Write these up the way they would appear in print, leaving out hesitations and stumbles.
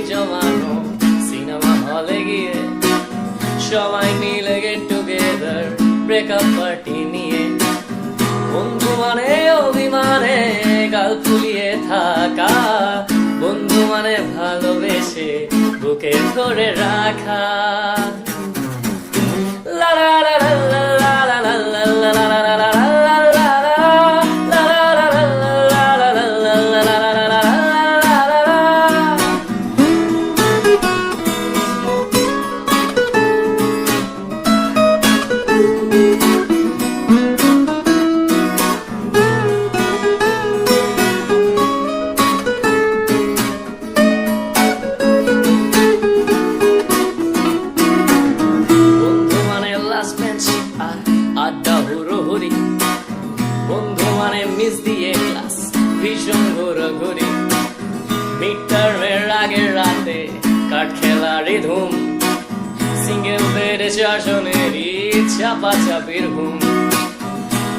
জমানো সিনেমা হলে গিয়ে সবাই মিলে গেট টুগেদার ব্রেকআপ পার্টি নিয়ে বন্ধু মানে অভিমানে গাল ফুলিয়ে থাকা বন্ধু মানে ভালোবেসে বুকে ধরে রাখা লা লা লা লা লা লা লা লা লা লা লা লা আড্ডা হুড়োহুড়ি বন্ধু মানে মিস দিয়ে ক্লাস ভীষণ ঘোরাঘুরি মিড টার্মের আগের রাতে কাঠ খেলারই ধুম সিঙ্গেল বেডে চারজনেরই চাপাচাপির ঘুম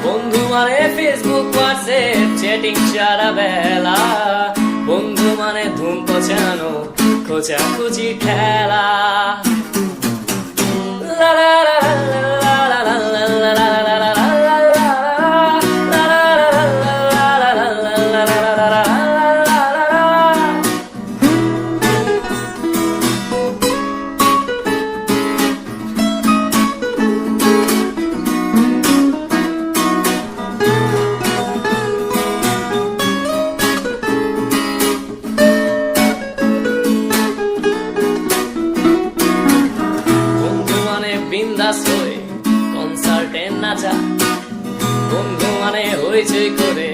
বন্ধু মানে ফেসবুক হোয়াটসঅ্যাপ চ্যাটিং সারা বেলা বন্ধু মানে ধুম পচানো খোঁচাখুচি খেলা লা লা লা বিন্দাস হয়ে কনসার্টে নাচা বন্ধু মানে হইচই করে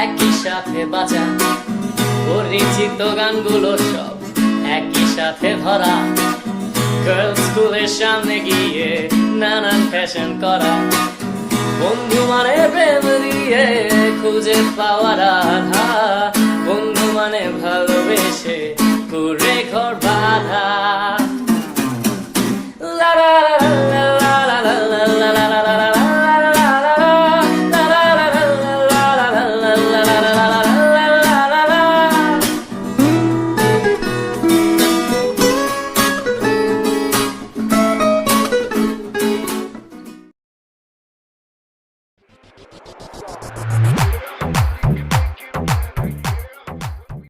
একই সাথে বাঁচা পরিচিত গানগুলো সব একই সাথে ধরা গার্লস স্কুলের সামনে গিয়ে নানান ফ্যাশন করা বন্ধু মানে প্রেম দিয়ে খুঁজে পাওয়া রাধা বন্ধু মানে ভালোবেসে করে ঘর বাঁধা la la la la la la la la la la la